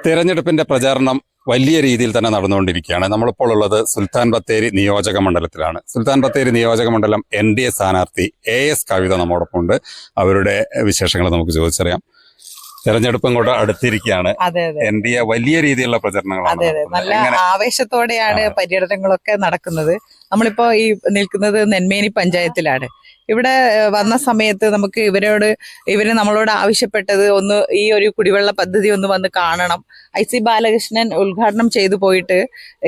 തിരഞ്ഞെടുപ്പിന്റെ പ്രചാരണം വലിയ രീതിയിൽ തന്നെ നടന്നുകൊണ്ടിരിക്കുകയാണ്. നമ്മളിപ്പോൾ ഉള്ളത് സുൽത്താൻ ബത്തേരി നിയോജക മണ്ഡലത്തിലാണ്. സുൽത്താൻ ബത്തേരി നിയോജക മണ്ഡലം NDA സ്ഥാനാർത്ഥി AS കവിത നമ്മോടൊപ്പം ഉണ്ട്. അവരുടെ വിശേഷങ്ങൾ നമുക്ക് ചോദിച്ചറിയാം. തെരഞ്ഞെടുപ്പ് ഇങ്ങോട്ട് അടുത്തിരിക്കുകയാണ്. NDA വലിയ രീതിയിലുള്ള പ്രചരണങ്ങളാണ്. നല്ല ആവേശത്തോടെയാണ് പര്യടനങ്ങളൊക്കെ നടക്കുന്നത്. നമ്മളിപ്പോ ഈ നിൽക്കുന്നത് നെന്മേനി പഞ്ചായത്തിലാണ്. ഇവിടെ വന്ന സമയത്ത് നമുക്ക് ഇവര് നമ്മളോട് ആവശ്യപ്പെട്ടത് ഒന്ന് ഈ ഒരു കുടിവെള്ള പദ്ധതി ഒന്ന് വന്ന് കാണണം. IC ബാലകൃഷ്ണൻ ഉദ്ഘാടനം ചെയ്തു പോയിട്ട്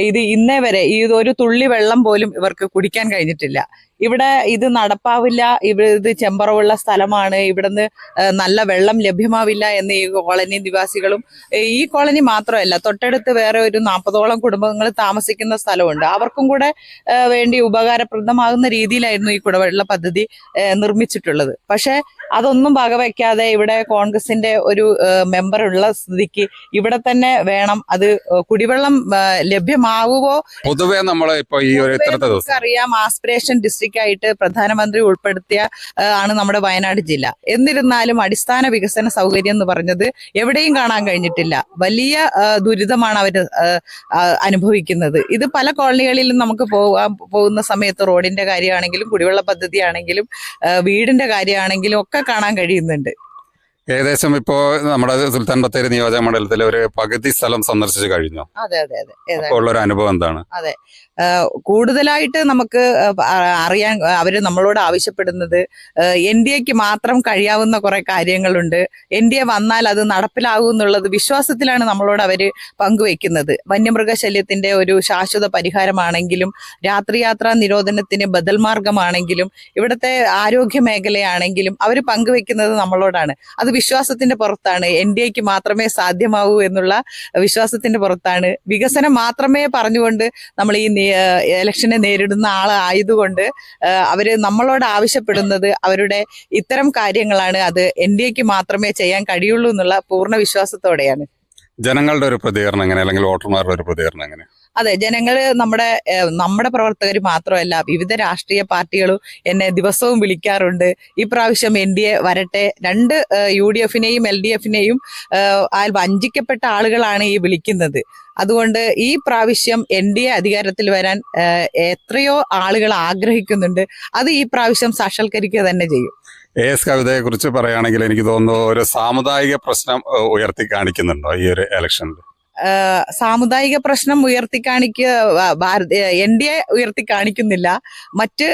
ഇത് ഇന്നേ വരെ ഈ ഒരു തുള്ളി വെള്ളം പോലും ഇവർക്ക് കുടിക്കാൻ കഴിഞ്ഞിട്ടില്ല. ഇവിടെ ഇത് നടപ്പാവില്ല, ഇത് ചെമ്പറവുള്ള സ്ഥലമാണ്, ഇവിടുന്ന് നല്ല വെള്ളം ലഭ്യമാവില്ല എന്ന് ഈ കോളനി നിവാസികളും, ഈ കോളനി മാത്രമല്ല തൊട്ടടുത്ത് വേറെ ഒരു 40ഓളം കുടുംബങ്ങൾ താമസിക്കുന്ന സ്ഥലമുണ്ട്. അവർക്കും കൂടെ വേണ്ടി ഉപകാരപ്രദമാകുന്ന രീതിയിലായിരുന്നു ഈ കുടിവെള്ള പദ്ധതി നിർമ്മിച്ചിട്ടുള്ളത്. പക്ഷെ അതൊന്നും വകവയ്ക്കാതെ ഇവിടെ കോൺഗ്രസിന്റെ ഒരു മെമ്പർ ഉള്ള സ്ഥിതിക്ക് ഇവിടെ തന്നെ വേണം അത് കുടിവെള്ളം ലഭ്യമാവുമോ. പൊതുവെ നമ്മൾ ഇപ്പൊ ഈ ഒരു അറിയാം, ആസ്പിറേഷൻ ഡിസ്ട്രിക്റ്റ് ആയിട്ട് പ്രധാനമന്ത്രി ഉൾപ്പെടുത്തിയ ആണ് നമ്മുടെ വയനാട് ജില്ല. എന്നിരുന്നാലും അടിസ്ഥാന വികസന സൗകര്യം എന്ന് പറഞ്ഞത് എവിടെയും കാണാൻ കഴിഞ്ഞിട്ടില്ല. വലിയ ദുരിതമാണ് അവർ അനുഭവിക്കുന്നത്. ഇത് പല കോളനികളിലും നമുക്ക് പോകുന്ന സമയത്ത് റോഡിന്റെ കാര്യമാണെങ്കിലും കുടിവെള്ള പദ്ധതി ആണെങ്കിലും വീടിന്റെ കാര്യമാണെങ്കിലും ഒക്കെ കാണാൻ കഴിയുന്നുണ്ട്. ഏകദേശം ഇപ്പോ നമ്മുടെ സുൽത്താൻ ബത്തേരി നിയോജക മണ്ഡലത്തിലെ ഒരു പകുതി സ്ഥലം സന്ദർശിച്ചു കഴിഞ്ഞു. അതെ. ഉള്ളൊരു അനുഭവം എന്താണ്? അതെ, കൂടുതലായിട്ട് നമുക്ക് അറിയാൻ അവര് നമ്മളോട് ആവശ്യപ്പെടുന്നത് NDAക്ക് മാത്രം കഴിയാവുന്ന കുറെ കാര്യങ്ങളുണ്ട്. NDA വന്നാൽ അത് നടപ്പിലാകും എന്നുള്ളത് വിശ്വാസത്തിലാണ് നമ്മളോട് അവര് പങ്കുവെക്കുന്നത്. വന്യമൃഗശല്യത്തിന്റെ ഒരു ശാശ്വത പരിഹാരമാണെങ്കിലും രാത്രിയാത്രാ നിരോധനത്തിന് ബദൽ മാർഗമാണെങ്കിലും ഇവിടുത്തെ ആരോഗ്യ മേഖലയാണെങ്കിലും അവര് പങ്കുവെക്കുന്നത് നമ്മളോടാണ്. അത് വിശ്വാസത്തിന്റെ പുറത്താണ്. NDAക്ക് മാത്രമേ സാധ്യമാവൂ എന്നുള്ള വിശ്വാസത്തിന്റെ പുറത്താണ്. വികസനം മാത്രമേ പറഞ്ഞുകൊണ്ട് നമ്മൾ ഈ ഇലക്ഷനെ നേരിടുന്ന ആളായതുകൊണ്ട് അവര് നമ്മളോട് ആവശ്യപ്പെടുന്നത് അവരുടെ ഇത്തരം കാര്യങ്ങളാണ്. അത് NDAക്ക് മാത്രമേ ചെയ്യാൻ കഴിയുള്ളൂ എന്നുള്ള പൂർണ്ണ വിശ്വാസത്തോടെയാണ്. ജനങ്ങളുടെ ഒരു പ്രതികരണം എങ്ങനെ, അല്ലെങ്കിൽ വോട്ടർമാരുടെ ഒരു പ്രതികരണം എങ്ങനെ? അതെ, ജനങ്ങള് നമ്മുടെ പ്രവർത്തകർ മാത്രമല്ല വിവിധ രാഷ്ട്രീയ പാർട്ടികളും എന്നെ ദിവസവും വിളിക്കാറുണ്ട്. ഈ പ്രാവശ്യം NDA വരട്ടെ, 2 UDFനെയും LDFനെയും വഞ്ചിക്കപ്പെട്ട ആളുകളാണ് ഈ വിളിക്കുന്നത്. അതുകൊണ്ട് ഈ പ്രാവശ്യം NDA അധികാരത്തിൽ വരാൻ എത്രയോ ആളുകൾ ആഗ്രഹിക്കുന്നുണ്ട്. അത് ഈ പ്രാവശ്യം സാക്ഷാത്കരിക്കുക തന്നെ ചെയ്യും. AS കവിതയെ കുറിച്ച് പറയുകയാണെങ്കിൽ എനിക്ക് തോന്നുന്നു ഒരു സാമുദായിക പ്രശ്നം ഉയർത്തി കാണിക്കുന്നുണ്ടോ ഈ ഒരു ഇലക്ഷനിൽ? സാമുദായിക പ്രശ്നം NDA ഉയർത്തി കാണിക്കുന്നില്ല, മറ്റ്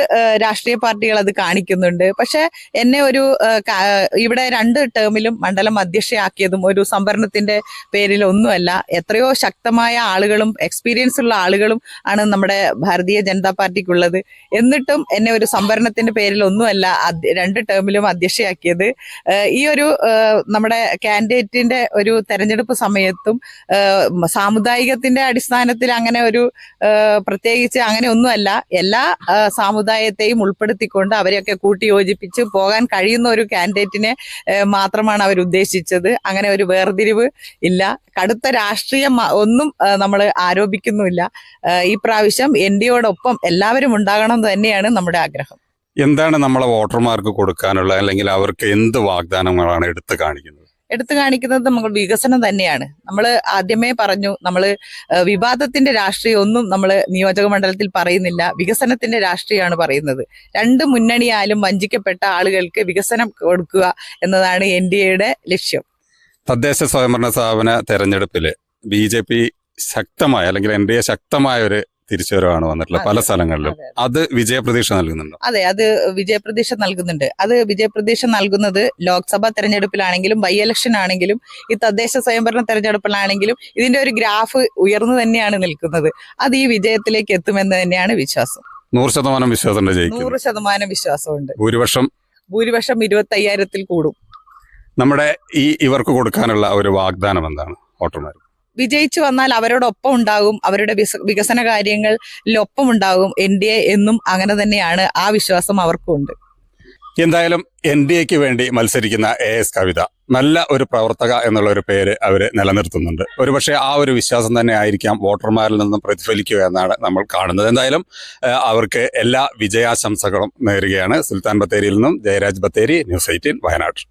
രാഷ്ട്രീയ പാർട്ടികൾ അത് കാണിക്കുന്നുണ്ട്. പക്ഷെ എന്നെ ഇവിടെ 2 ടേമിലും മണ്ഡലം അധ്യക്ഷയാക്കിയതും ഒരു സംവരണത്തിന്റെ പേരിൽ ഒന്നുമല്ല. എത്രയോ ശക്തമായ ആളുകളും എക്സ്പീരിയൻസ് ഉള്ള ആളുകളും ആണ് നമ്മുടെ ഭാരതീയ ജനതാ പാർട്ടിക്കുള്ളത്. എന്നിട്ടും എന്നെ ഒരു സംവരണത്തിന്റെ പേരിൽ ഒന്നുമല്ല 2 ടേമിലും അധ്യക്ഷയാക്കിയത്. ഈ ഒരു നമ്മുടെ കാൻഡിഡേറ്റിന്റെ ഒരു തെരഞ്ഞെടുപ്പ് സമയത്തും സാമുദായികത്തിന്റെ അടിസ്ഥാനത്തിൽ അങ്ങനെ ഒരു പ്രത്യേകിച്ച് അങ്ങനെ ഒന്നുമല്ല. എല്ലാ സാമുദായത്തെയും ഉൾപ്പെടുത്തിക്കൊണ്ട് അവരെയൊക്കെ കൂട്ടിയോജിപ്പിച്ച് പോകാൻ കഴിയുന്ന ഒരു കാൻഡിഡേറ്റിനെ മാത്രമാണ് അവർ ഉദ്ദേശിച്ചത്. അങ്ങനെ ഒരു വേർതിരിവ് ഇല്ല. കടുത്ത രാഷ്ട്രീയം ഒന്നും നമ്മൾ ആരോപിക്കുന്നുമില്ല. ഈ പ്രാവശ്യം NDAയോടൊപ്പം എല്ലാവരും ഉണ്ടാകണം തന്നെയാണ് നമ്മുടെ ആഗ്രഹം. എന്താണ് നമ്മളെ വോട്ടർമാർക്ക് കൊടുക്കാനുള്ള, അല്ലെങ്കിൽ അവർക്ക് എന്ത് വാഗ്ദാനങ്ങളാണ് എടുത്തു കാണിക്കുന്നത്? നമ്മൾ വികസനം തന്നെയാണ്. നമ്മൾ ആദ്യമേ പറഞ്ഞു, നമ്മൾ വിവാദത്തിന്റെ രാഷ്ട്രീയം ഒന്നും നമ്മൾ നിയോജക മണ്ഡലത്തിൽ പറയുന്നില്ല, വികസനത്തിന്റെ രാഷ്ട്രീയമാണ് പറയുന്നത്. 2 മുന്നണിയാലും വഞ്ചിക്കപ്പെട്ട ആളുകൾക്ക് വികസനം കൊടുക്കുക എന്നതാണ് NDAയുടെ ലക്ഷ്യം. തദ്ദേശ സ്വയംഭരണ സ്ഥാപന തെരഞ്ഞെടുപ്പില് BJP ശക്തമായ, അല്ലെങ്കിൽ NDA ശക്തമായ ഒരു തിരിച്ചുവരവാണ് വന്നിട്ടുള്ളത് പല സ്ഥലങ്ങളിലും. അത് വിജയപ്രതീക്ഷ നൽകുന്നുണ്ടോ? അതെ, അത് വിജയപ്രതീക്ഷ നൽകുന്നുണ്ട്. അത് വിജയപ്രതീക്ഷ നൽകുന്നത് ലോക്സഭാ തെരഞ്ഞെടുപ്പിലാണെങ്കിലും ബൈ ഇലക്ഷൻ ആണെങ്കിലും ഈ തദ്ദേശ സ്വയംഭരണ തെരഞ്ഞെടുപ്പിലാണെങ്കിലും ഇതിന്റെ ഒരു ഗ്രാഫ് ഉയർന്നു തന്നെയാണ് നിൽക്കുന്നത്. അത് ഈ വിജയത്തിലേക്ക് എത്തുമെന്ന് തന്നെയാണ് വിശ്വാസം. 100% വിശ്വാസം? 100% വിശ്വാസമുണ്ട്. ഭൂരിപക്ഷം 25,000-ൽ കൂടും. നമ്മുടെ ഇവർക്ക് കൊടുക്കാനുള്ള ഒരു വാഗ്ദാനം എന്താണ് വോട്ടർമാർ? വിജയിച്ചു വന്നാൽ അവരോടൊപ്പം ഉണ്ടാകും, അവരുടെ വികസന കാര്യങ്ങളിലൊപ്പം ഉണ്ടാകും. NDA എന്നും അങ്ങനെ തന്നെയാണ്. ആ വിശ്വാസം അവർക്കും ഉണ്ട്. എന്തായാലും NDAക്ക് വേണ്ടി മത്സരിക്കുന്ന AS കവിത നല്ല ഒരു പ്രവർത്തക എന്നുള്ള ഒരു പേര് അവര് നിലനിർത്തുന്നുണ്ട്. ഒരുപക്ഷെ ആ ഒരു വിശ്വാസം തന്നെ ആയിരിക്കാം വോട്ടർമാരിൽ നിന്നും പ്രതിഫലിക്കുക എന്നാണ് നമ്മൾ കാണുന്നത്. എന്തായാലും അവർക്ക് എല്ലാ വിജയാശംസകളും നേരുകയാണ്. സുൽത്താൻ ബത്തേരിയിൽ നിന്നും ജയരാജ് ബത്തേരി, ന്യൂസ് 18 വയനാട്.